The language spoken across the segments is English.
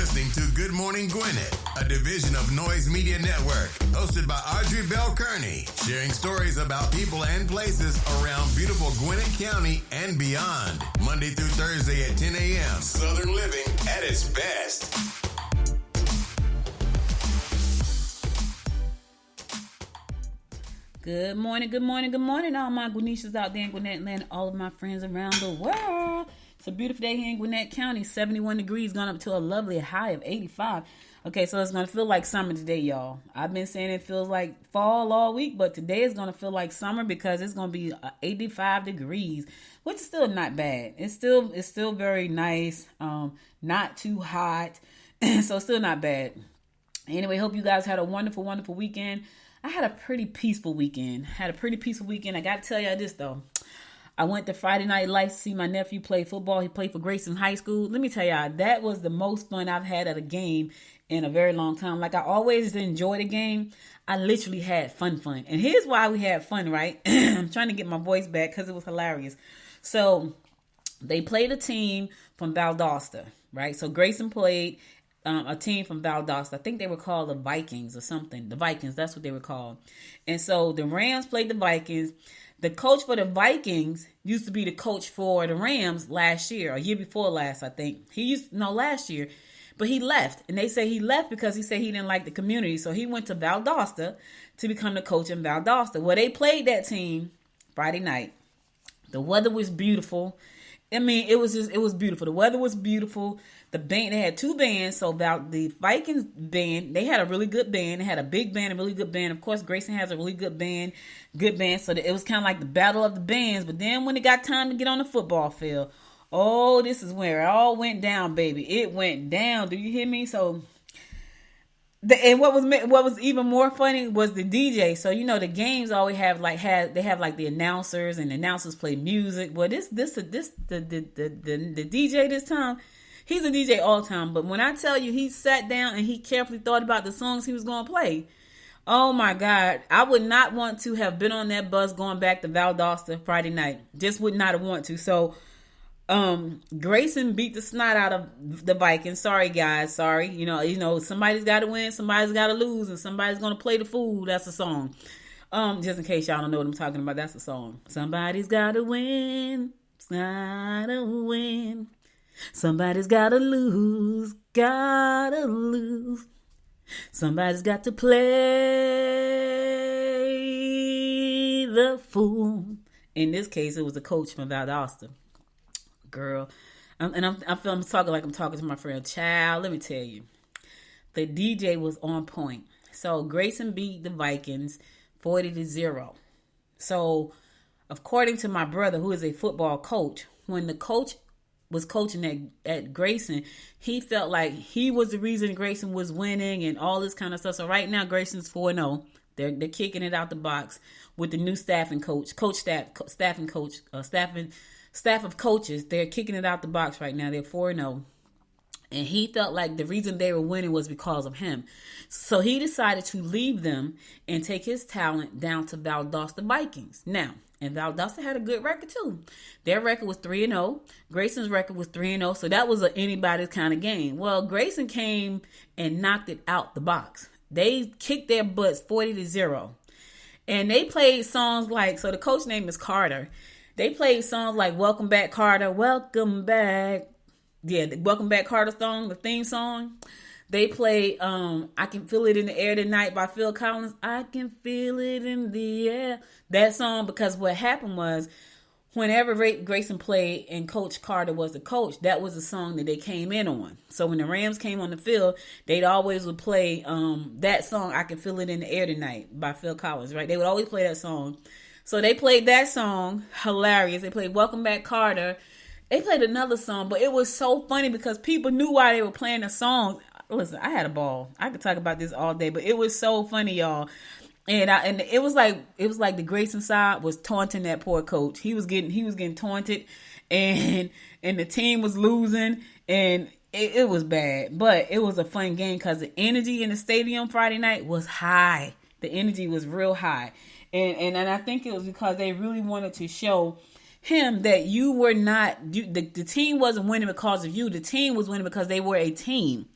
listening to Good Morning Gwinnett, a division of Noise Media Network, hosted by Audrey Bell Kearney, sharing stories about people and places around beautiful Gwinnett County and beyond. Monday through Thursday at 10 a.m. Southern living at its best. Good morning, good morning, good morning, all my Gwinnetians out there in Gwinnett land, all of my friends around the world. It's a beautiful day here in Gwinnett County, 71 degrees, going up to a lovely high of 85. Okay, so it's going to feel like summer today, y'all. I've been saying it feels like fall all week, but today is going to feel like summer because it's going to be 85 degrees, which is still not bad. It's still very nice, not too hot, so still not bad. Anyway, hope you guys had a wonderful, wonderful weekend. I had a pretty peaceful weekend. I got to tell y'all this, though. I went to Friday Night Lights to see my nephew play football. He played for Grayson High School. Let me tell y'all, that was the most fun I've had at a game in a very long time. Like, I always enjoy the game. I literally had fun. And here's why we had fun, right? I'm trying to get my voice back because it was hilarious. So, they played a team from Valdosta, right? So, Grayson played a team from Valdosta. I think they were called the Vikings or something. The Vikings, that's what they were called. And so the Rams played the Vikings. The coach for the Vikings used to be the coach for the Rams last year, or year before last, I think. Last year. But he left. And they say he left because he said he didn't like the community. So he went to Valdosta to become the coach in Valdosta. Well, they played that team Friday night. The weather was beautiful. I mean, it was beautiful. The weather was beautiful. The band, they had two bands. So about the Vikings band, they had a really good band. They had a big band, a really good band. Of course, Grayson has a really good band. So it was kind of like the battle of the bands. But then when it got time to get on the football field, oh, this is where it all went down, baby. It went down. Do you hear me? So, and what was even more funny was the DJ. So the games always have the announcers, and the announcers play music. Well, the DJ this time, he's a DJ all the time. But when I tell you, he sat down and he carefully thought about the songs he was going to play. Oh my God, I would not want to have been on that bus going back to Valdosta Friday night. Just would not have want to. So. Grayson beat the snot out of the Vikings. Sorry, guys. Sorry. Somebody's got to win, somebody's got to lose, and somebody's going to play the fool. That's a song. Just in case y'all don't know what I'm talking about, that's a song. Somebody's got to win. Gotta win. Somebody's got to lose. Gotta lose. Somebody's got to play the fool. In this case, it was the coach from Valdosta. Girl, I'm talking like I'm talking to my friend. Child, let me tell you, the DJ was on point. So Grayson beat the Vikings 40-0. So, according to my brother, who is a football coach, when the coach was coaching at Grayson, he felt like he was the reason Grayson was winning and all this kind of stuff. So right now, Grayson's 4-0. They're kicking it out the box with the new staff of coaches. They're kicking it out the box right now. They're 4-0. And he felt like the reason they were winning was because of him. So he decided to leave them and take his talent down to Valdosta Vikings. Now, and Valdosta had a good record too. Their record was 3-0. Grayson's record was 3-0. So that was anybody's kind of game. Well, Grayson came and knocked it out the box. They kicked their butts 40-0. And they played songs like, so the coach name is Carter. They played songs like Welcome Back, Carter. Welcome back. Yeah, the Welcome Back, Carter song, the theme song. They played I Can Feel It in the Air Tonight by Phil Collins. I can feel it in the air. That song, because what happened was, whenever Grayson played and Coach Carter was the coach, that was the song that they came in on. So when the Rams came on the field, they'd always would play that song, I Can Feel It in the Air Tonight by Phil Collins, right? They would always play that song. So they played that song, hilarious. They played Welcome Back, Carter. They played another song, but it was so funny because people knew why they were playing the song. Listen, I had a ball. I could talk about this all day, but it was so funny, y'all. And it was like the Grayson side was taunting that poor coach. He was getting taunted, and the team was losing, and it was bad. But it was a fun game because the energy in the stadium Friday night was high. The energy was real high, and I think it was because they really wanted to show him that the team wasn't winning because of you. The team was winning because they were a team.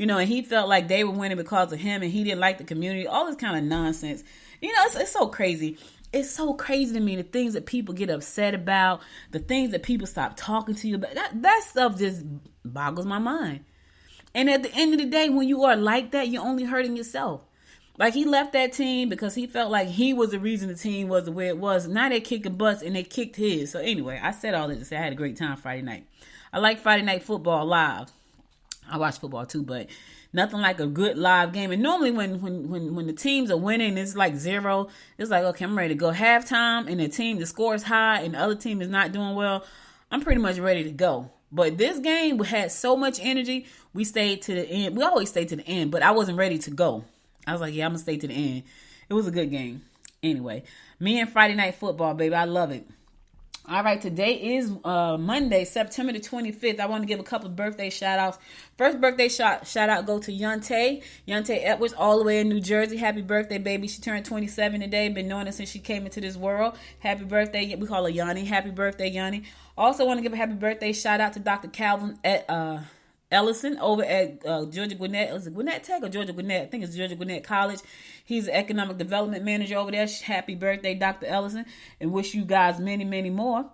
and he felt like they were winning because of him, and he didn't like the community. All this kind of nonsense. It's so crazy. It's so crazy to me, the things that people get upset about, the things that people stop talking to you about. That stuff just boggles my mind. And at the end of the day, when you are like that, you're only hurting yourself. Like, he left that team because he felt like he was the reason the team was the way it was. Now they're kicking butts and they kicked his. So anyway, I said all that to say I had a great time Friday night. I like Friday night football live. I watch football too, but nothing like a good live game. And normally when the teams are winning, it's like 0. It's like, okay, I'm ready to go. Halftime, and the team, the score is high, and the other team is not doing well, I'm pretty much ready to go. But this game had so much energy, we stayed to the end. We always stay to the end, but I wasn't ready to go. I was like, yeah, I'm going to stay to the end. It was a good game. Anyway, me and Friday night football, baby. I love it. All right, today is Monday, September the 25th. I want to give a couple of birthday shout-outs. First birthday shout-out go to Yontae Edwards, all the way in New Jersey. Happy birthday, baby. She turned 27 today. Been knowing her since she came into this world. Happy birthday. We call her Yanni. Happy birthday, Yanni. Also want to give a happy birthday shout-out to Dr. Calvin Ellison over at Georgia Gwinnett. Was it Gwinnett Tech or Georgia Gwinnett? I think it's Georgia Gwinnett College. He's the economic development manager over there. Happy birthday, Dr. Ellison, and wish you guys many, many more.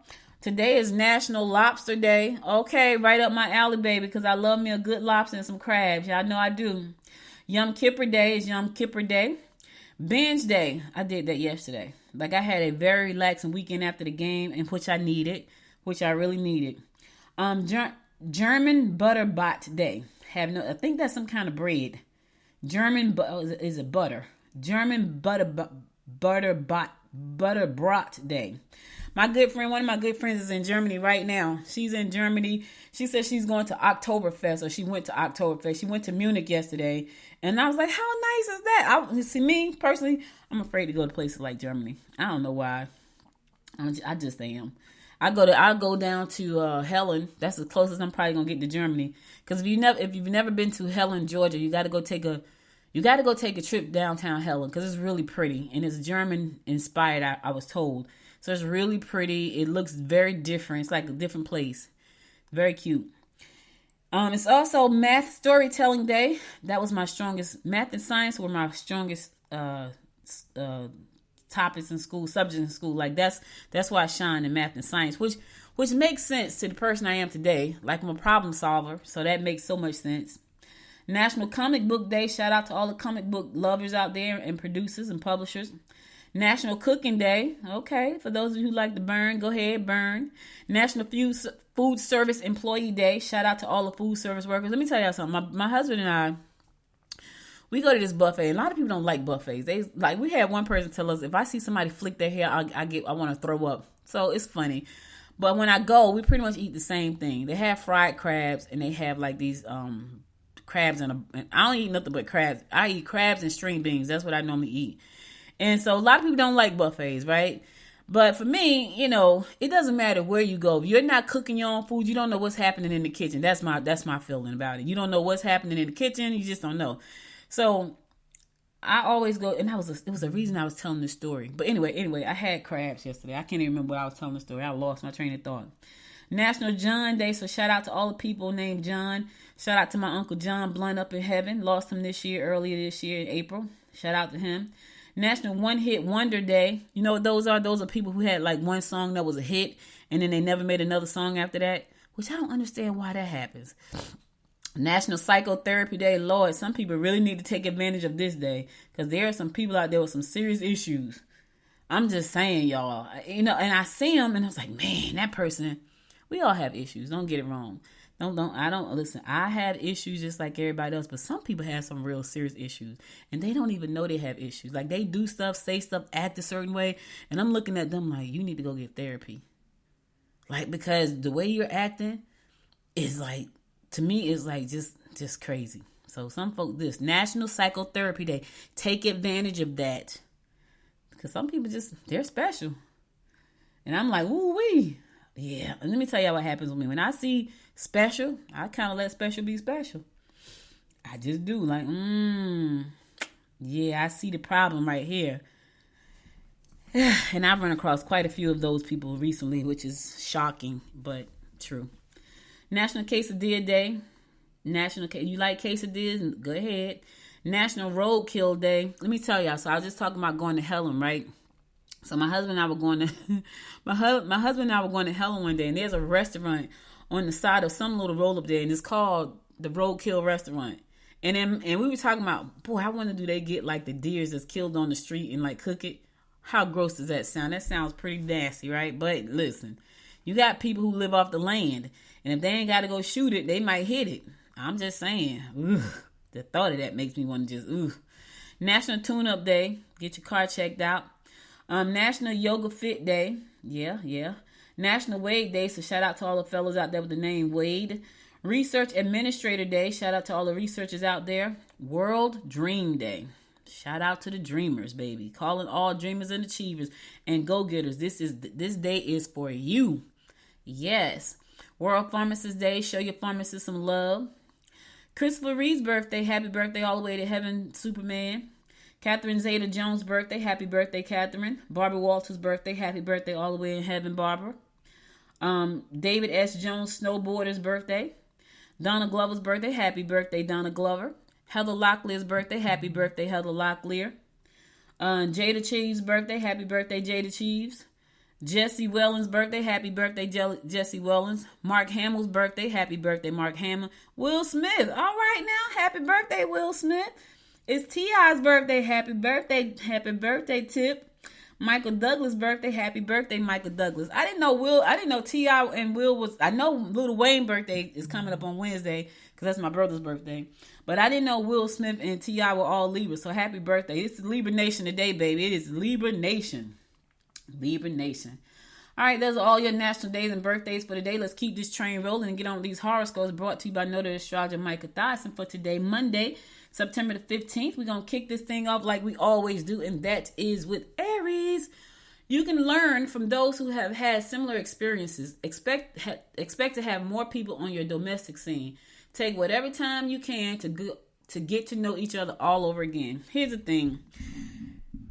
Today is National Lobster Day. Okay, right up my alley, baby, because I love me a good lobster and some crabs. Y'all know I do. Yom Kippur Day is Yom Kippur Day. Binge Day. I did that yesterday. Like, I had a very relaxing weekend after the game, and which I really needed. German Butterbot Day. I think that's some kind of bread. Is it butter? German Butterbot Day. One of my good friends is in Germany right now. She's in Germany. She said she's going to Oktoberfest, or she went to Oktoberfest. She went to Munich yesterday, and I was like, how nice is that? Me personally, I'm afraid to go to places like Germany. I don't know why. I just am. I'll go down to Helen. That's the closest I'm probably gonna get to Germany. Because if you've never been to Helen, Georgia, you got to go take a trip downtown Helen, because it's really pretty and it's German inspired. I was told, so it's really pretty. It looks very different. It's like a different place. Very cute. It's also Math Storytelling Day. That was my strongest. Math and science were my strongest topics in school, subjects in school. Like, that's why I shine in math and science, which makes sense to the person I am today. Like, I'm a problem solver, so that makes so much sense. National Comic Book Day. Shout out to all the comic book lovers out there, and producers and publishers. National Cooking Day. Okay, for those of you who like to burn, go ahead, burn. National Food Service Employee Day. Shout out to all the food service workers. Let me tell y'all something. My husband and I, we go to this buffet. A lot of people don't like buffets. We had one person tell us, if I see somebody flick their hair, I want to throw up. So it's funny. But when I go, we pretty much eat the same thing. They have fried crabs, and they have like these crabs and I don't eat nothing but crabs. I eat crabs and string beans. That's what I normally eat. And so a lot of people don't like buffets, right? But for me, it doesn't matter where you go. If you're not cooking your own food, you don't know what's happening in the kitchen. That's my feeling about it. You don't know what's happening in the kitchen. You just don't know. So I always go, and it was a reason I was telling this story. But anyway, I had crabs yesterday. I can't even remember what I was telling the story. I lost my train of thought. National John Day, so shout out to all the people named John. Shout out to my Uncle John Blunt up in heaven. Lost him earlier this year in April. Shout out to him. National One Hit Wonder Day. You know what those are? Those are people who had like one song that was a hit, and then they never made another song after that, which I don't understand why that happens. National Psychotherapy Day. Lord, some people really need to take advantage of this day, because there are some people out there with some serious issues. I'm just saying, y'all. And I see them, and I was like, man, that person. We all have issues. Don't get it wrong. Listen, I had issues just like everybody else, but some people have some real serious issues, and they don't even know they have issues. Like, they do stuff, say stuff, act a certain way, and I'm looking at them like, you need to go get therapy. Like, because the way you're acting is like, to me, is like just crazy. So some folks, this National Psychotherapy Day, take advantage of that, because some people they're special, and I'm like, ooh wee. Yeah, and let me tell y'all what happens with me. When I see special, I kind of let special be special. I just do. Like, yeah, I see the problem right here. And I've run across quite a few of those people recently, which is shocking, but true. National Quesadilla Day. You like quesadillas? Go ahead. National Roadkill Day. Let me tell y'all. So I was just talking about going to Helen, right? So my husband and I were going to my husband and I were going to Helen one day, and there's a restaurant on the side of some little roll up there, and it's called the Roadkill Restaurant. And we were talking about, boy, I wonder do they get like the deers that's killed on the street and like cook it? How gross does that sound? That sounds pretty nasty, right? But listen, you got people who live off the land, and if they ain't got to go shoot it, they might hit it. I'm just saying. Ugh, the thought of that makes me want to just, National Tune-Up Day. Get your car checked out. National Yoga Fit Day. Yeah. National Wade Day. So shout out to all the fellas out there with the name Wade. Research Administrator Day. Shout out to all the researchers out there. World Dream Day. Shout out to the dreamers, baby. Calling all dreamers and achievers and go-getters. This day is for you. Yes. World Pharmacist Day. Show your pharmacist some love. Christopher Reeve's birthday. Happy birthday all the way to heaven, Superman. Catherine Zeta-Jones' birthday. Happy birthday, Catherine. Barbara Walters' birthday. Happy birthday all the way in heaven, Barbara. David S. Jones, snowboarder's birthday. Donna Glover's birthday. Happy birthday, Donna Glover. Heather Locklear's birthday. Happy birthday, Heather Locklear. Jada Cheeves' birthday. Happy birthday, Jada Cheeves. Jesse Wellens' birthday. Happy birthday, Jesse Wellens. Mark Hamill's birthday. Happy birthday, Mark Hamill. Will Smith. All right now. Happy birthday, Will Smith. It's T.I.'s birthday. Happy birthday, Tip. Michael Douglas' birthday. Happy birthday, Michael Douglas. I didn't know T.I. and Will was. I know Lil Wayne's birthday is coming up on Wednesday because that's my brother's birthday. But I didn't know Will Smith and T.I. were all Libra. So happy birthday. It's Libra Nation today, baby. It is Libra Nation. Libra Nation. All right, those are all your national days and birthdays for today. Let's keep this train rolling and get on with these horoscopes brought to you by Noted Astrologer Micah Thyssen for today, Monday, September the 15th. We're going to kick this thing off like we always do, and that is with Aries. You can learn from those who have had similar experiences. Expect to have more people on your domestic scene. Take whatever time you can to get to know each other all over again. Here's the thing.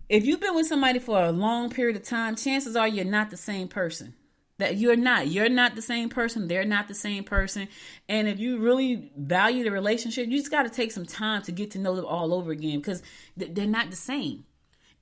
If you've been with somebody for a long period of time, chances are you're not the same person. That you're not the same person. They're not the same person. And if you really value the relationship, you just got to take some time to get to know them all over again because they're not the same.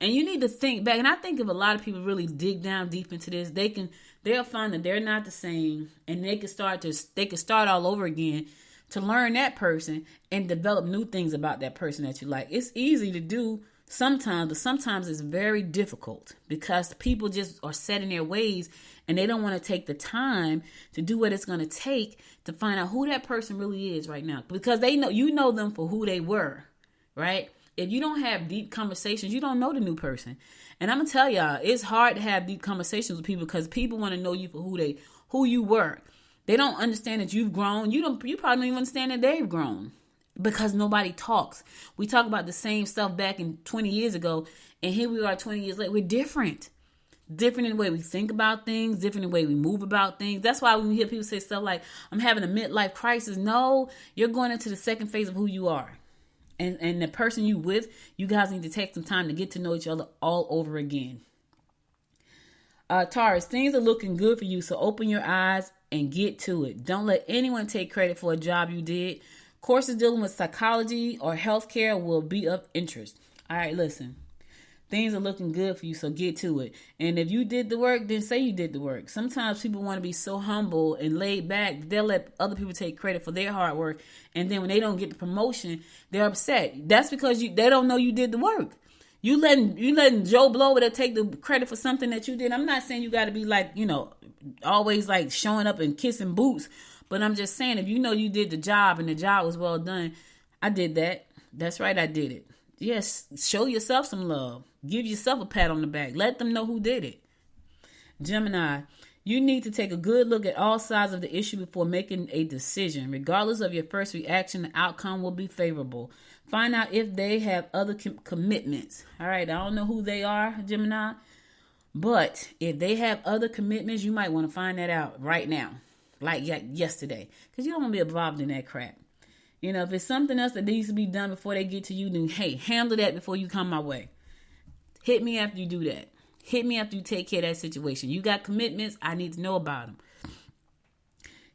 And you need to think back. And I think if a lot of people really dig down deep into this, they'll find that they're not the same, and they can start all over again to learn that person and develop new things about that person that you like. It's easy to do sometimes, but sometimes it's very difficult because people just are set in their ways and they don't want to take the time to do what it's going to take to find out who that person really is right now, because you know them for who they were, right? If you don't have deep conversations, you don't know the new person. And I'm going to tell y'all, it's hard to have deep conversations with people because people want to know you for who you were. They don't understand that you've grown. You probably don't even understand that they've grown. Because nobody talks. We talk about the same stuff back in 20 years ago, and here we are 20 years later. We're different. Different in the way we think about things, different in the way we move about things. That's why when we hear people say stuff like, I'm having a midlife crisis. No, you're going into the second phase of who you are. And the person you with, you guys need to take some time to get to know each other all over again. Taurus, things are looking good for you, so open your eyes and get to it. Don't let anyone take credit for a job you did. Courses dealing with psychology or healthcare will be of interest. All right, listen. Things are looking good for you, so get to it. And if you did the work, then say you did the work. Sometimes people want to be so humble and laid back, they'll let other people take credit for their hard work. And then when they don't get the promotion, they're upset. That's because they don't know you did the work. You letting Joe Blow there take the credit for something that you did. I'm not saying you got to be like, always like showing up and kissing boots. But I'm just saying, if you know you did the job and the job was well done, I did that. That's right, I did it. Yes, show yourself some love. Give yourself a pat on the back. Let them know who did it. Gemini, you need to take a good look at all sides of the issue before making a decision. Regardless of your first reaction, the outcome will be favorable. Find out if they have other commitments. All right, I don't know who they are, Gemini. But if they have other commitments, you might want to find that out right now. Like yesterday. Because you don't want to be involved in that crap. If it's something else that needs to be done before they get to you, then hey, handle that before you come my way. Hit me after you do that. Hit me after you take care of that situation. You got commitments, I need to know about them.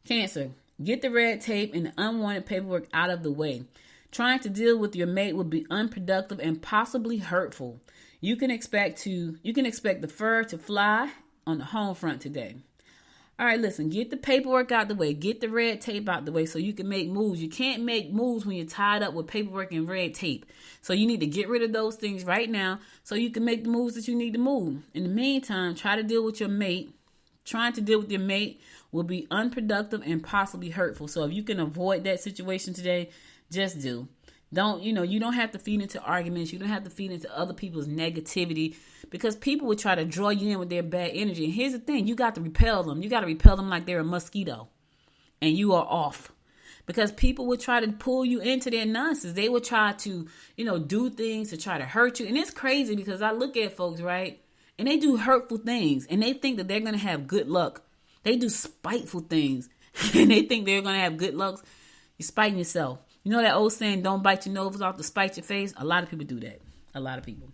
Cancer, Get the red tape and the unwanted paperwork out of the way. Trying to deal with your mate will be unproductive and possibly hurtful. You can expect the fur to fly on the home front today. All right, listen, get the paperwork out the way. Get the red tape out the way so you can make moves. You can't make moves when you're tied up with paperwork and red tape. So you need to get rid of those things right now so you can make the moves that you need to move. In the meantime, try to deal with your mate. Trying to deal with your mate will be unproductive and possibly hurtful. So if you can avoid that situation today, just do. You don't have to feed into arguments. You don't have to feed into other people's negativity because people will try to draw you in with their bad energy. And here's the thing, you got to repel them. You got to repel them like they're a mosquito and you are off. Because people will try to pull you into their nonsense. They will try to, do things to try to hurt you. And it's crazy because I look at folks, right? And they do hurtful things and they think that they're going to have good luck. They do spiteful things and they think they're going to have good luck. You're spiting yourself. You know that old saying, don't bite your nose off to spite your face? A lot of people do that. A lot of people.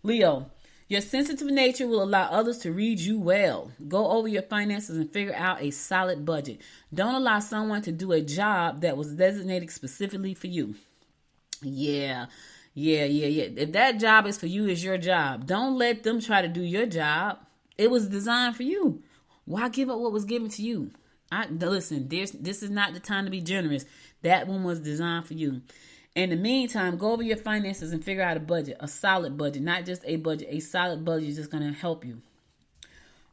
Leo, your sensitive nature will allow others to read you well. Go over your finances and figure out a solid budget. Don't allow someone to do a job that was designated specifically for you. Yeah. If that job is for you, it's your job. Don't let them try to do your job. It was designed for you. Why give up what was given to you? Listen, this is not the time to be generous. That one was designed for you. In the meantime, go over your finances and figure out a budget, a solid budget, not just a budget. A solid budget is just going to help you.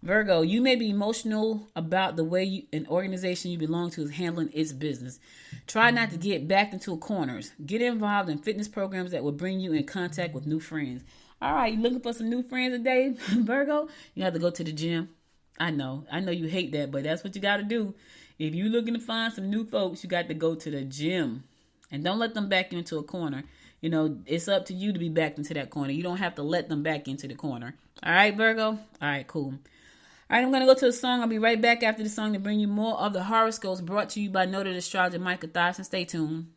Virgo, you may be emotional about the way an organization you belong to is handling its business. Try not to get backed into corners. Get involved in fitness programs that will bring you in contact with new friends. All right, you looking for some new friends today, Virgo? You have to go to the gym. I know you hate that, but that's what you got to do. If you're looking to find some new folks, you got to go to the gym. And don't let them back you into a corner. It's up to you to be backed into that corner. You don't have to let them back into the corner. All right, Virgo? All right, cool. All right, I'm going to go to a song. I'll be right back after the song to bring you more of the horoscopes brought to you by noted astrologer Micah Thyssen. Stay tuned.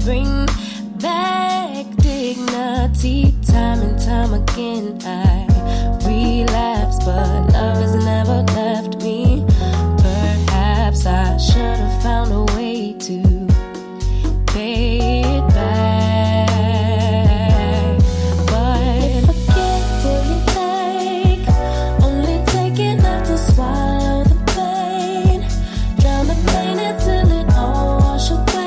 Bring back dignity. Time and time again I relapse, but love has never left me. Perhaps I should have found a way to pay it back, but forget what you take. Only take enough to swallow the pain. Drown the pain until it all washes away.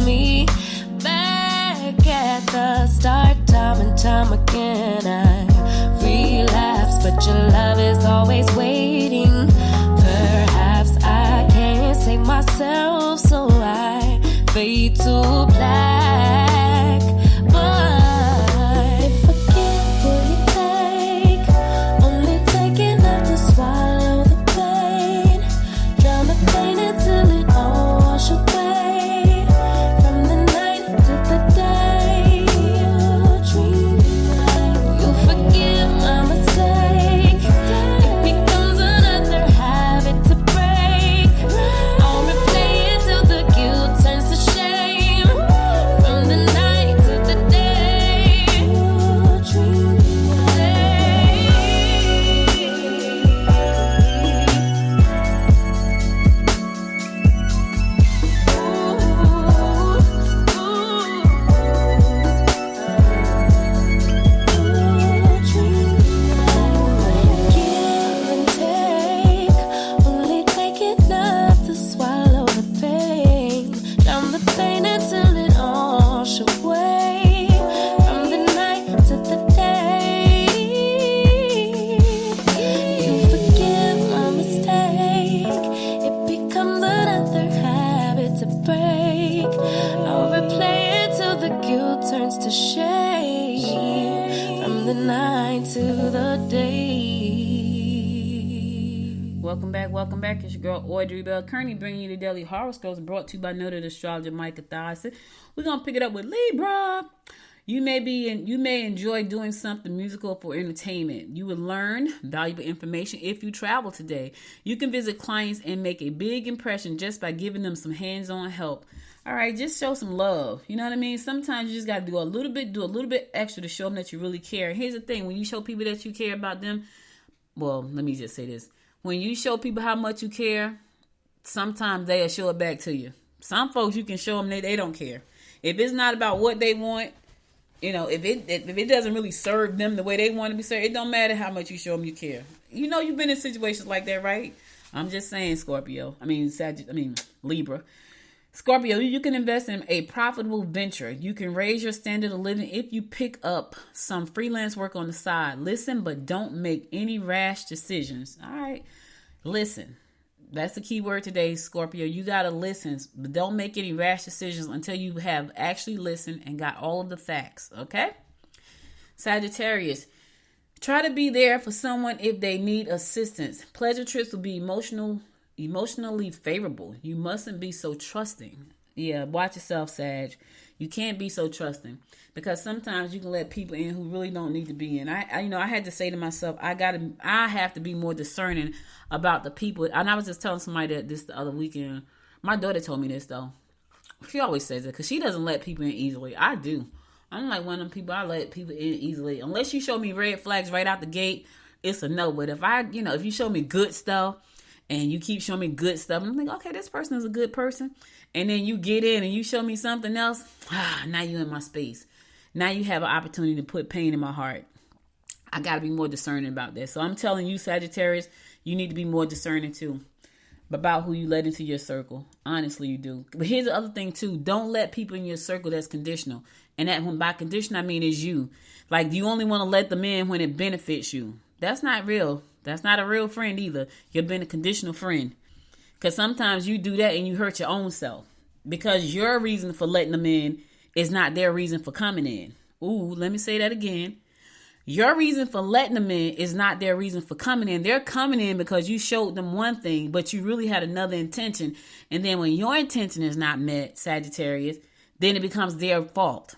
Me back at the start, time and time again I relapse, but your love is always waiting. Perhaps I can't save myself, so I fade to black, but forget what you take. Only take enough to swallow the pain. Drown the pain until it all washes away. Welcome back. It's your girl Audrey Bell Kearney bringing you the daily horoscopes brought to you by noted astrologer Micah Thiessen. We're gonna pick it up with Libra. You may enjoy doing something musical for entertainment. You will learn valuable information if you travel today. You can visit clients and make a big impression just by giving them some hands-on help. All right, just show some love. You know what I mean? Sometimes you just got to do a little bit extra to show them that you really care. Here's the thing. When you show people that you care about them, well, let me just say this. When you show people how much you care, sometimes they'll show it back to you. Some folks, you can show them they don't care. If it's not about what they want, you know, if it doesn't really serve them the way they want to be served, it don't matter how much you show them you care. You know, you've been in situations like that, right? I'm just saying, Libra. Scorpio, you can invest in a profitable venture. You can raise your standard of living if you pick up some freelance work on the side. Listen, but don't make any rash decisions. All right. Listen. That's the key word today, Scorpio. You got to listen, but don't make any rash decisions until you have actually listened and got all of the facts, okay? Sagittarius, try to be there for someone if they need assistance. Pleasure trips will be emotionally favorable. You mustn't be so trusting. Yeah, watch yourself, Sag. You can't be so trusting because sometimes you can let people in who really don't need to be in. I had to say to myself, I have to be more discerning about the people. And I was just telling somebody that this the other weekend. My daughter told me this though. She always says it because she doesn't let people in easily. I do. I'm like one of them people. I let people in easily unless you show me red flags right out the gate. It's a no. But if you show me good stuff. And you keep showing me good stuff. And I'm like, okay, this person is a good person. And then you get in and you show me something else. Now you're in my space. Now you have an opportunity to put pain in my heart. I got to be more discerning about that. So I'm telling you, Sagittarius, you need to be more discerning too about who you let into your circle. Honestly, you do. But here's the other thing too. Don't let people in your circle that's conditional. And that when by condition, I mean is you. Like you only want to let them in when it benefits you. That's not real. That's not a real friend either. You've been a conditional friend. Because sometimes you do that and you hurt your own self. Because your reason for letting them in is not their reason for coming in. Ooh, let me say that again. Your reason for letting them in is not their reason for coming in. They're coming in because you showed them one thing, but you really had another intention. And then when your intention is not met, Sagittarius, then it becomes their fault.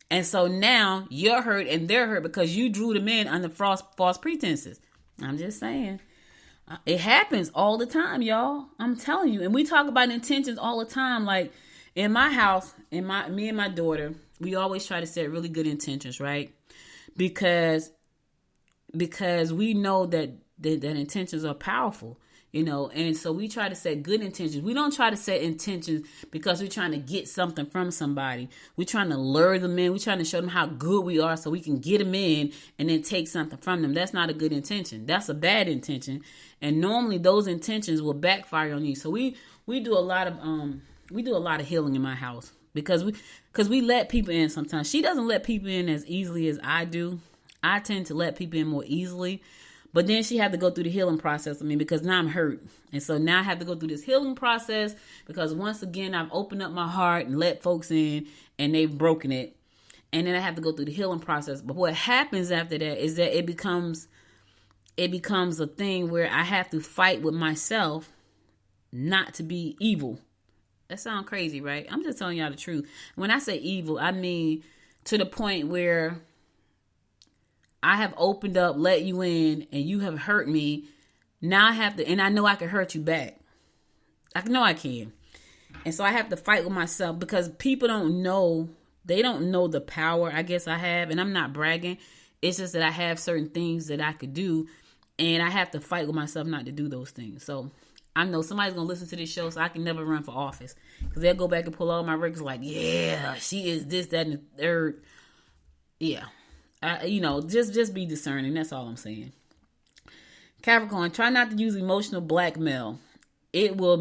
And so now you're hurt and they're hurt because you drew them in under false pretenses. I'm just saying. It happens all the time, y'all. I'm telling you. And we talk about intentions all the time. Like in my house, me and my daughter, we always try to set really good intentions, right? Because we know that intentions are powerful, you know, and so we try to set good intentions. We don't try to set intentions because we're trying to get something from somebody. We're trying to lure them in. We're trying to show them how good we are so we can get them in and then take something from them. That's not a good intention. That's a bad intention. And normally those intentions will backfire on you. So we do a lot of healing in my house because we let people in sometimes. She doesn't let people in as easily as I do. I tend to let people in more easily. But then she had to go through the healing process. Because now I'm hurt. And so now I have to go through this healing process because once again, I've opened up my heart and let folks in and they've broken it. And then I have to go through the healing process. But what happens after that is that it becomes a thing where I have to fight with myself not to be evil. That sounds crazy, right? I'm just telling y'all the truth. When I say evil, I mean to the point where I have opened up, let you in, and you have hurt me. Now I have to, and I know I can hurt you back. I know I can. And so I have to fight with myself because people don't know, they don't know the power I guess I have. And I'm not bragging. It's just that I have certain things that I could do. And I have to fight with myself not to do those things. So I know somebody's going to listen to this show so I can never run for office. Because they'll go back and pull all my records like, yeah, she is this, that, and the third. Yeah. Just be discerning. That's all I'm saying. Capricorn, try not to use emotional blackmail. It will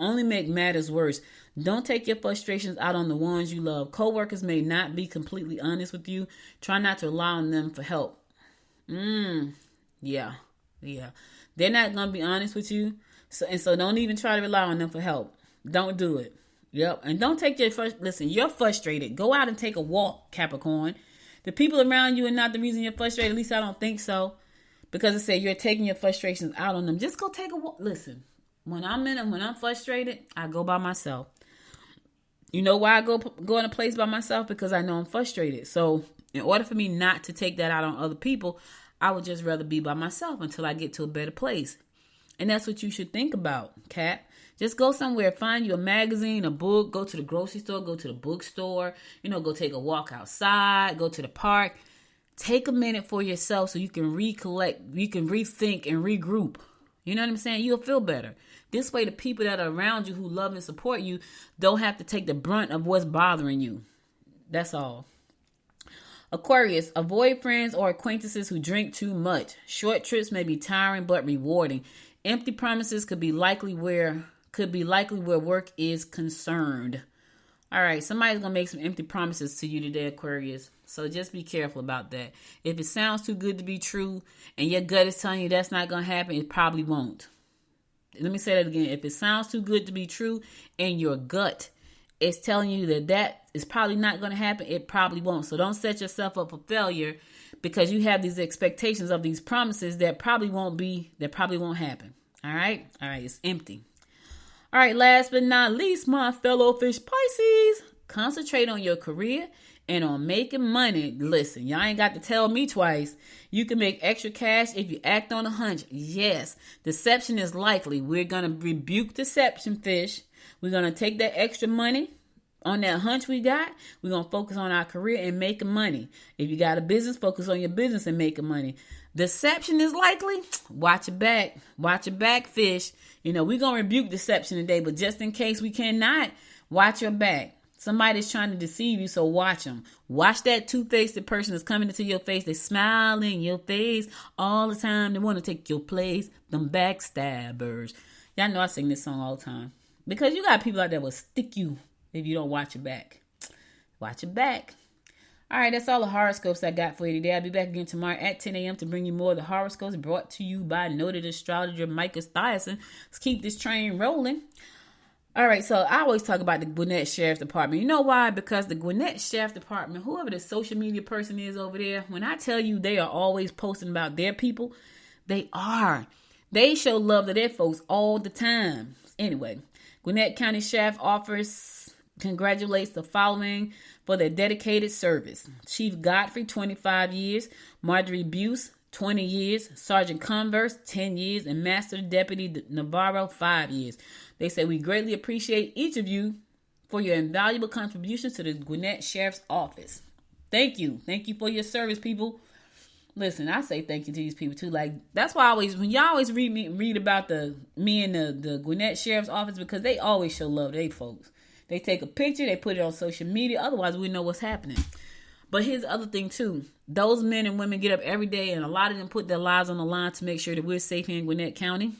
only make matters worse. Don't take your frustrations out on the ones you love. Coworkers may not be completely honest with you. Try not to rely on them for help. Yeah. They're not going to be honest with you. So don't even try to rely on them for help. Don't do it. Yep. And don't take listen, you're frustrated. Go out and take a walk, Capricorn. The people around you are not the reason you're frustrated. At least I don't think so. because it said you're taking your frustrations out on them. Just go take a walk. Listen, when I'm frustrated, I go by myself. You know why I go in a place by myself? Because I know I'm frustrated. So in order for me not to take that out on other people, I would just rather be by myself until I get to a better place. And that's what you should think about, Kat. Just go somewhere, find you a magazine, a book, go to the grocery store, go to the bookstore, go take a walk outside, go to the park. Take a minute for yourself so you can recollect, you can rethink and regroup. You know what I'm saying? You'll feel better. This way, the people that are around you who love and support you don't have to take the brunt of what's bothering you. That's all. Aquarius, avoid friends or acquaintances who drink too much. Short trips may be tiring but rewarding. Empty promises could be likely where work is concerned. All right, somebody's going to make some empty promises to you today, Aquarius. So just be careful about that. If it sounds too good to be true and your gut is telling you that's not going to happen, it probably won't. Let me say that again. If it sounds too good to be true and your gut is telling you that is probably not going to happen, it probably won't. So don't set yourself up for failure because you have these expectations of these promises that probably won't happen. All right? All right, it's empty. All right, last but not least, my fellow fish Pisces, concentrate on your career and on making money. Listen, y'all ain't got to tell me twice. You can make extra cash if you act on a hunch. Yes, deception is likely. We're going to rebuke deception, fish. We're going to take that extra money on that hunch we got. We're going to focus on our career and making money. If you got a business, focus on your business and making money. Deception is likely. Watch your back. Watch your back, fish. We're going to rebuke deception today, but just in case we cannot, watch your back. Somebody's trying to deceive you, so watch them. Watch that two-faced person that's coming into your face. They smile in your face all the time. They want to take your place. Them backstabbers. Y'all know I sing this song all the time. Because you got people out there will stick you if you don't watch your back. Watch your back. All right, that's all the horoscopes I got for you today. I'll be back again tomorrow at 10 a.m. to bring you more of the horoscopes brought to you by noted astrologer Micah Stiason. Let's keep this train rolling. All right, so I always talk about the Gwinnett Sheriff's Department. You know why? Because the Gwinnett Sheriff's Department, whoever the social media person is over there, when I tell you they are always posting about their people, they are. They show love to their folks all the time. Anyway, Gwinnett County Sheriff Office congratulates the following for their dedicated service. Chief Godfrey, 25 years. Marjorie Buse, 20 years. Sergeant Converse, 10 years. And Master Deputy Navarro, 5 years. They say, we greatly appreciate each of you for your invaluable contributions to the Gwinnett Sheriff's Office. Thank you. Thank you for your service, people. Listen, I say thank you to these people, too. Like, that's why when y'all always read about me and the Gwinnett Sheriff's Office, because they always show love to their folks. They take a picture, they put it on social media. Otherwise, we know what's happening. But here's the other thing, too. Those men and women get up every day, and a lot of them put their lives on the line to make sure that we're safe here in Gwinnett County.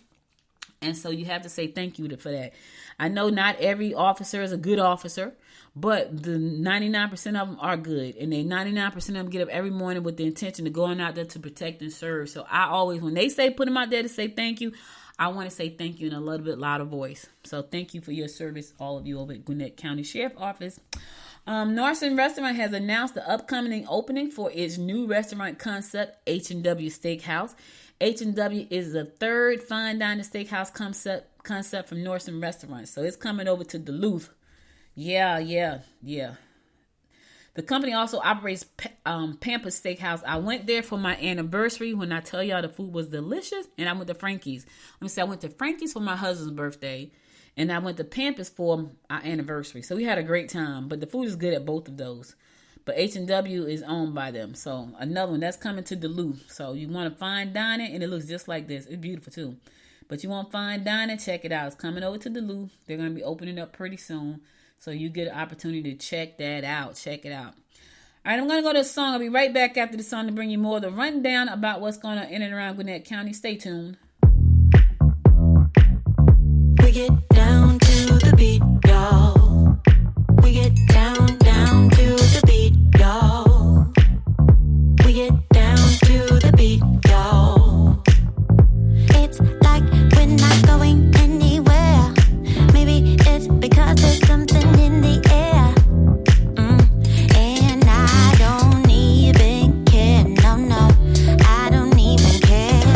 And so you have to say thank you for that. I know not every officer is a good officer, but the 99% of them are good. And they 99% of them get up every morning with the intention of going out there to protect and serve. So I always, when they say put them out there to say thank you, I want to say thank you in a little bit louder voice. So thank you for your service, all of you over at Gwinnett County Sheriff Office. Norson Restaurant has announced the upcoming opening for its new restaurant concept, H&W Steakhouse. H&W is the third fine dining steakhouse concept from Norson Restaurant. So it's coming over to Duluth. Yeah. The company also operates Pampas Steakhouse. I went there for my anniversary. When I tell y'all the food was delicious, and I went to Frankie's. Let me say I went to Frankie's for my husband's birthday, and I went to Pampas for our anniversary. So we had a great time, but the food is good at both of those. But H&W is owned by them. So another one that's coming to Duluth. So you want to fine dining, and it looks just like this. It's beautiful too. But you want fine dining, check it out. It's coming over to Duluth. They're going to be opening up pretty soon. So you get an opportunity to check that out. Check it out. All right, I'm going to go to a song. I'll be right back after the song to bring you more of the rundown about what's going on in and around Gwinnett County. Stay tuned. We get down to the beat, y'all. We get down to the beat, y'all. We get down to the beat, y'all. It's like we're not going anywhere. Maybe it's because there's something in the air. And I don't even care. No, I don't even care.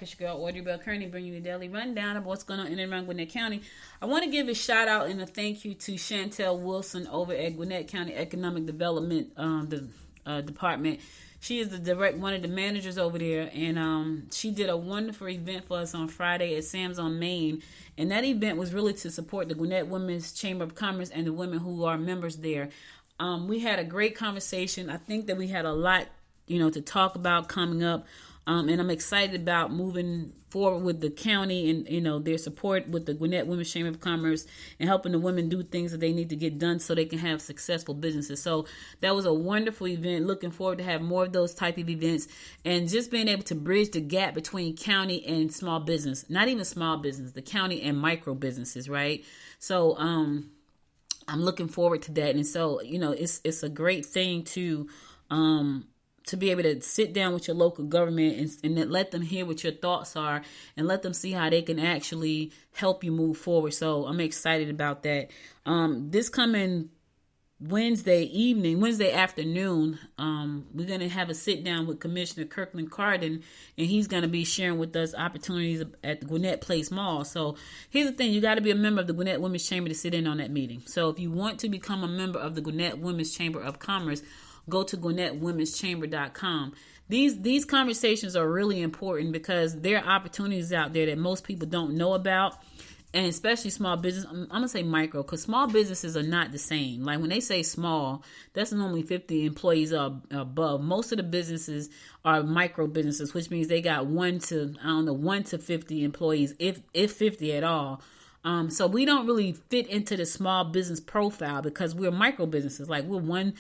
It's your girl, Audrey Bell Kearney, bringing you the daily rundown of what's going on in and around Gwinnett County. I want to give a shout out and a thank you to Chantel Wilson over at Gwinnett County Economic Development Department. She is one of the managers over there, and she did a wonderful event for us on Friday at Sam's on Main. And that event was really to support the Gwinnett Women's Chamber of Commerce and the women who are members there. We had a great conversation. I think that we had a lot, to talk about coming up. And I'm excited about moving forward with the county and, their support with the Gwinnett Women's Chamber of Commerce and helping the women do things that they need to get done so they can have successful businesses. So that was a wonderful event. Looking forward to have more of those type of events and just being able to bridge the gap between county and small business, not even small business, the county and micro businesses, right? So, I'm looking forward to that. And so, it's a great thing to be able to sit down with your local government and let them hear what your thoughts are and let them see how they can actually help you move forward. So I'm excited about that. This coming Wednesday afternoon, we're going to have a sit down with Commissioner Kirkland Carden, and he's going to be sharing with us opportunities at the Gwinnett Place Mall. So here's the thing. You got to be a member of the Gwinnett Women's Chamber to sit in on that meeting. So if you want to become a member of the Gwinnett Women's Chamber of Commerce, go to GwinnettWomen'sChamber.com. These conversations are really important because there are opportunities out there that most people don't know about, and especially small business. I'm going to say micro because small businesses are not the same. Like when they say small, that's normally 50 employees or above. Most of the businesses are micro businesses, which means they got 1 to 50 employees, if 50 at all. So we don't really fit into the small business profile because we're micro businesses. Like we're one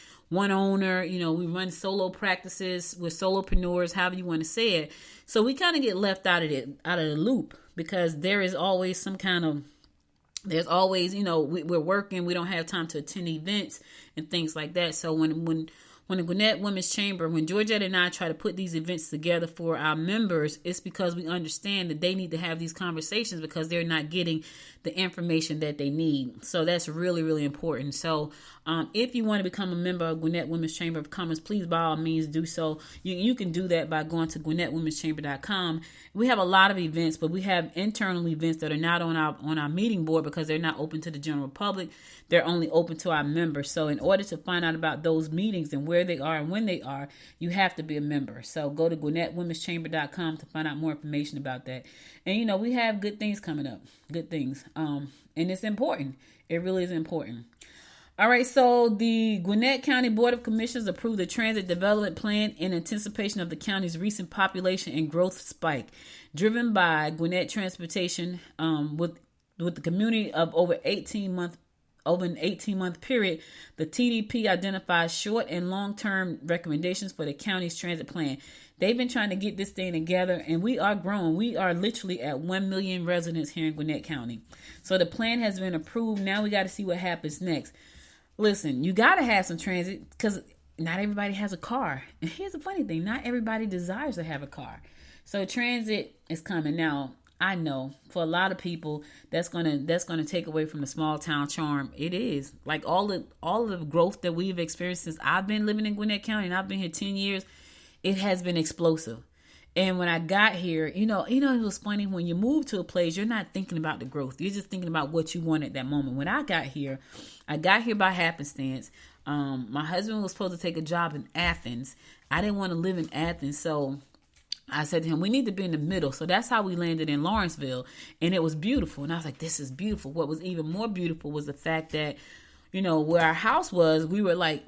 owner, we run solo practices. We're solopreneurs, however you want to say it. So we kind of get left out of the loop because there is always we're working. We don't have time to attend events and things like that. So when the Gwinnett Women's Chamber, when Georgette and I try to put these events together for our members, it's because we understand that they need to have these conversations because they're not getting the information that they need. So that's really, really important. So if you want to become a member of Gwinnett Women's Chamber of Commerce, please by all means do so. You can do that by going to GwinnettWomen'sChamber.com. We have a lot of events, but we have internal events that are not on our meeting board because they're not open to the general public. They're only open to our members. So in order to find out about those meetings and where they are and when they are, you have to be a member. So go to GwinnettWomen'sChamber.com to find out more information about that. And we have good things coming up. Good things. And it's important. It really is important. All right, so the Gwinnett County Board of Commissioners approved the Transit Development Plan in anticipation of the county's recent population and growth spike, driven by Gwinnett Transportation with the community of over an 18-month period. The TDP identifies short and long-term recommendations for the county's transit plan. They've been trying to get this thing together, and we are growing. We are literally at 1 million residents here in Gwinnett County. So the plan has been approved. Now we got to see what happens next. Listen, you got to have some transit because not everybody has a car. And here's the funny thing. Not everybody desires to have a car. So transit is coming. Now, I know for a lot of people that's gonna take away from the small town charm. It is. Like all of the growth that we've experienced since I've been living in Gwinnett County and I've been here 10 years, it has been explosive. And when I got here, it was funny when you move to a place, you're not thinking about the growth. You're just thinking about what you want at that moment. When I got here by happenstance. My husband was supposed to take a job in Athens. I didn't want to live in Athens, so I said to him, we need to be in the middle. So that's how we landed in Lawrenceville. And it was beautiful. And I was like, this is beautiful. What was even more beautiful was the fact that, where our house was, we were like,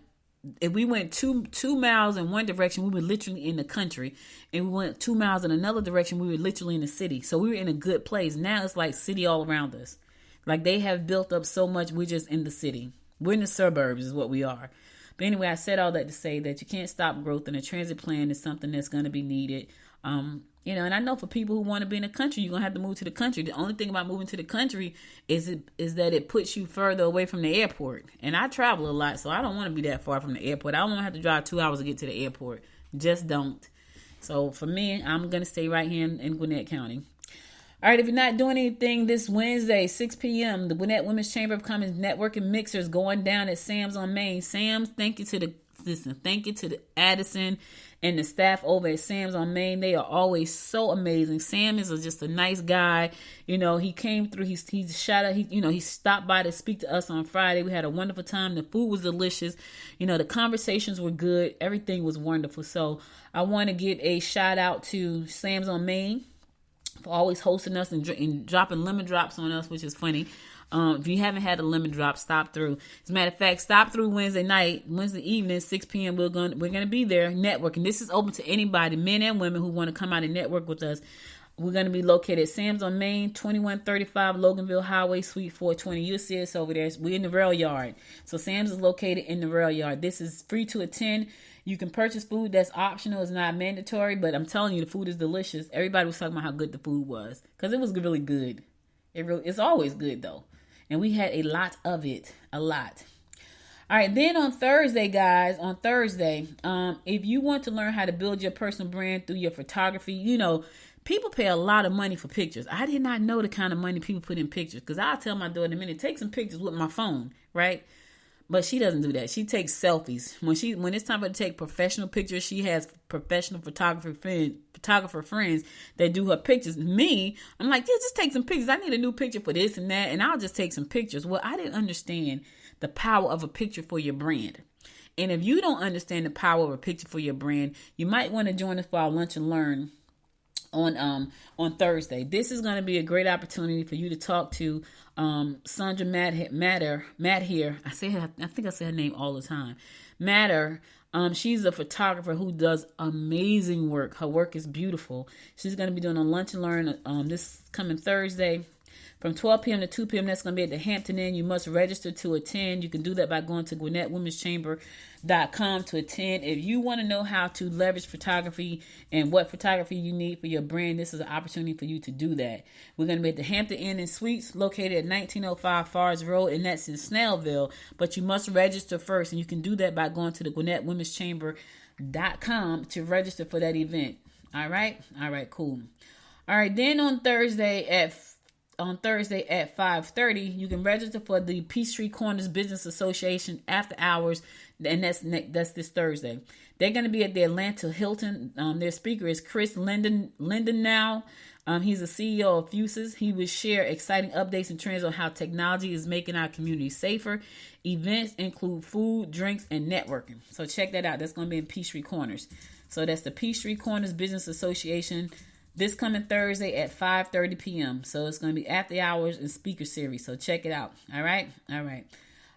if we went two miles in one direction, we were literally in the country. And we went 2 miles in another direction, we were literally in the city. So we were in a good place. Now it's like city all around us. Like they have built up so much, we're just in the city. We're in the suburbs is what we are. But anyway, I said all that to say that you can't stop growth, and a transit plan is something that's going to be needed. And I know for people who want to be in the country, you're going to have to move to the country. The only thing about moving to the country is that it puts you further away from the airport. And I travel a lot, so I don't want to be that far from the airport. I don't want to have to drive 2 hours to get to the airport. Just don't. So for me, I'm going to stay right here in Gwinnett County. All right, if you're not doing anything this Wednesday, 6 p.m., the Gwinnett Women's Chamber of Commerce Networking Mixers going down at Sam's on Main. Sam's, thank you to the Listen, thank you to the Addison and the staff over at Sam's on Main. They are always so amazing. Sam is just a nice guy. You know, he came through. He's shout out. He stopped by to speak to us on Friday. We had a wonderful time. The food was delicious. You know, the conversations were good. Everything was wonderful. So I want to give a shout out to Sam's on Main for always hosting us and dropping lemon drops on us, which is funny. If you haven't had a lemon drop, stop through. As a matter of fact, stop through Wednesday evening, 6 p.m. We're gonna be there networking. This is open to anybody, men and women, who want to come out and network with us. We're going to be located at Sam's on Main, 2135 Loganville Highway, Suite 420. You'll see us over there. We're in the rail yard. So Sam's is located in the rail yard. This is free to attend. You can purchase food that's optional. It's not mandatory, but I'm telling you, the food is delicious. Everybody was talking about how good the food was because it was really good. It's always good, though. And we had a lot of it. A lot. All right. Then on Thursday, guys, if you want to learn how to build your personal brand through your photography, you know, people pay a lot of money for pictures. I did not know the kind of money people put in pictures, because I'll tell my daughter in a minute, take some pictures with my phone, right? But she doesn't do that. She takes selfies. When it's time for her to take professional pictures, she has professional photographer friends that do her pictures. Me, I'm like, yeah, just take some pictures. I need a new picture for this and that, and I'll just take some pictures. Well, I didn't understand the power of a picture for your brand. And if you don't understand the power of a picture for your brand, you might want to join us for our Lunch and Learn on Thursday. This is going to be a great opportunity for you to talk to Sandra Matt here. I think I say her name all the time. Matter. She's a photographer who does amazing work. Her work is beautiful. She's going to be doing a Lunch and Learn this coming Thursday from 12 p.m. to 2 p.m. That's going to be at the Hampton Inn. You must register to attend. You can do that by going to GwinnettWomen'sChamber.com to attend. If you want to know how to leverage photography and what photography you need for your brand, this is an opportunity for you to do that. We're going to be at the Hampton Inn and Suites located at 1905 Forest Road, and that's in Snellville. But you must register first, and you can do that by going to the GwinnettWomen'sChamber.com to register for that event. All right, cool. All right, then on Thursday at 5:30, you can register for the Peachtree Corners Business Association after hours, and that's this Thursday. They're going to be at the Atlanta Hilton. Their speaker is Chris Linden now. He's the CEO of Fuses. He will share exciting updates and trends on how technology is making our community safer. Events include food, drinks, and networking. So check that out. That's going to be in Peachtree Corners. So that's the Peachtree Corners Business Association. This coming Thursday at 5:30 p.m. So it's going to be after hours and speaker series. So check it out. All right.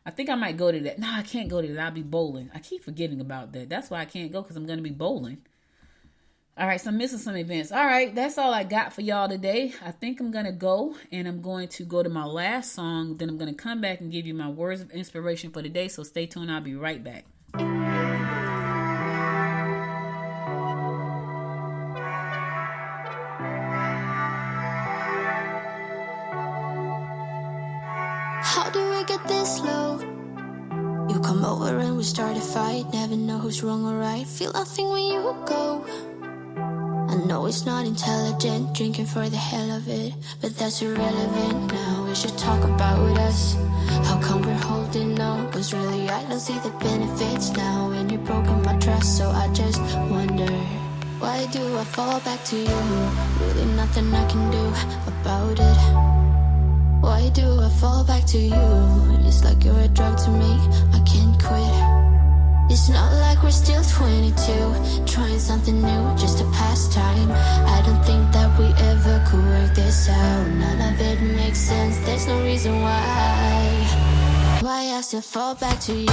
I think I might go to that. No, I can't go to that. I'll be bowling. I keep forgetting about that. That's why I can't go, because I'm going to be bowling. All right. So I'm missing some events. All right. That's all I got for y'all today. I think I'm going to go, and I'm going to go to my last song. Then I'm going to come back and give you my words of inspiration for the day. So stay tuned. I'll be right back. How do we get this low? You come over and we start a fight. Never know who's wrong or right. Feel nothing when you go. I know it's not intelligent, drinking for the hell of it, but that's irrelevant now. We should talk about us. How come we're holding on? 'Cause really I don't see the benefits now. And you've broken my trust, so I just wonder, why do I fall back to you? Really nothing I can do about it. Why do I fall back to you? It's like you're a drug to me, I can't quit. It's not like we're still 22, trying something new, just a pastime. I don't think that we ever could work this out. None of it makes sense, there's no reason why I still fall back to you.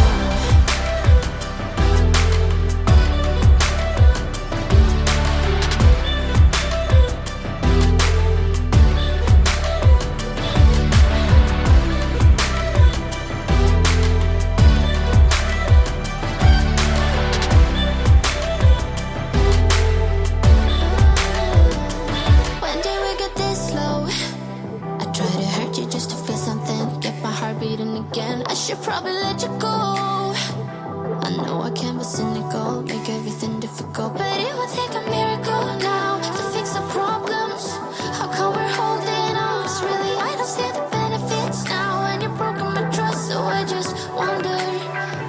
Probably let you go. I know I can be cynical, make everything difficult, but it would take a miracle now to fix the problems. How come we're holding on? 'Cause really I don't see the benefits now, and you're broken my trust, so I just wonder,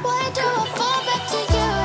why do I fall back to you?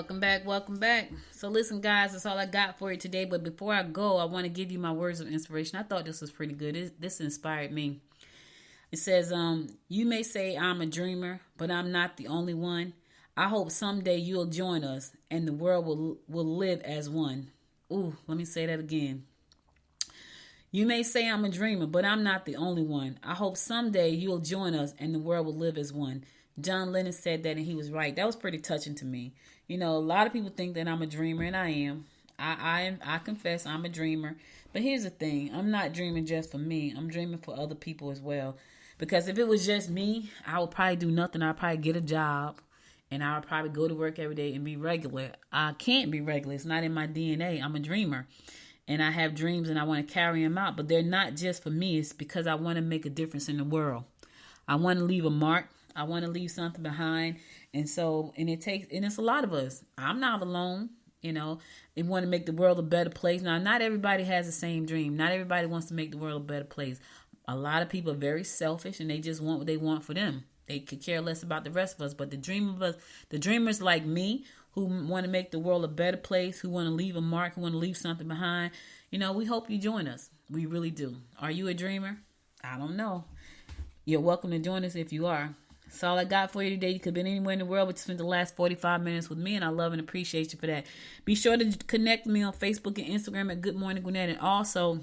Welcome back. So listen, guys, that's all I got for you today. But before I go, I want to give you my words of inspiration. I thought this was pretty good. This inspired me. It says, you may say I'm a dreamer, but I'm not the only one. I hope someday you'll join us and the world will live as one. Ooh, let me say that again. You may say I'm a dreamer, but I'm not the only one. I hope someday you'll join us and the world will live as one. John Lennon said that, and he was right. That was pretty touching to me. You know, a lot of people think that I'm a dreamer, and I am. I confess I'm a dreamer. But here's the thing. I'm not dreaming just for me. I'm dreaming for other people as well. Because if it was just me, I would probably do nothing. I'd probably get a job, and I would probably go to work every day and be regular. I can't be regular. It's not in my DNA. I'm a dreamer. And I have dreams, and I want to carry them out. But they're not just for me. It's because I want to make a difference in the world. I want to leave a mark. I want to leave something behind. And it's a lot of us. I'm not alone. You know, they want to make the world a better place. Now, not everybody has the same dream. Not everybody wants to make the world a better place. A lot of people are very selfish, and they just want what they want for them. They could care less about the rest of us. But the dreamers like me, who want to make the world a better place, who want to leave a mark, who want to leave something behind, you know, we hope you join us. We really do. Are you a dreamer? I don't know. You're welcome to join us if you are. That's all I got for you today. You could have been anywhere in the world, but you spent the last 45 minutes with me, and I love and appreciate you for that. Be sure to connect with me on Facebook and Instagram at Good Morning Gwinnett, and also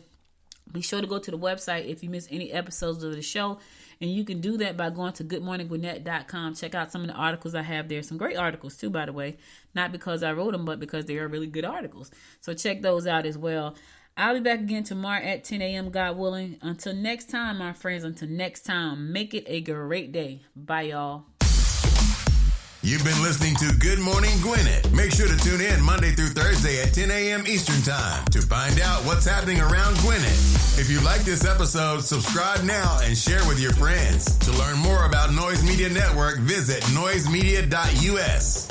be sure to go to the website if you miss any episodes of the show, and you can do that by going to goodmorninggwinnett.com. Check out some of the articles I have there. Some great articles, too, by the way. Not because I wrote them, but because they are really good articles. So check those out as well. I'll be back again tomorrow at 10 a.m., God willing. Until next time, my friends, make it a great day. Bye, y'all. You've been listening to Good Morning Gwinnett. Make sure to tune in Monday through Thursday at 10 a.m. Eastern Time to find out what's happening around Gwinnett. If you like this episode, subscribe now and share with your friends. To learn more about Noise Media Network, visit noisemedia.us.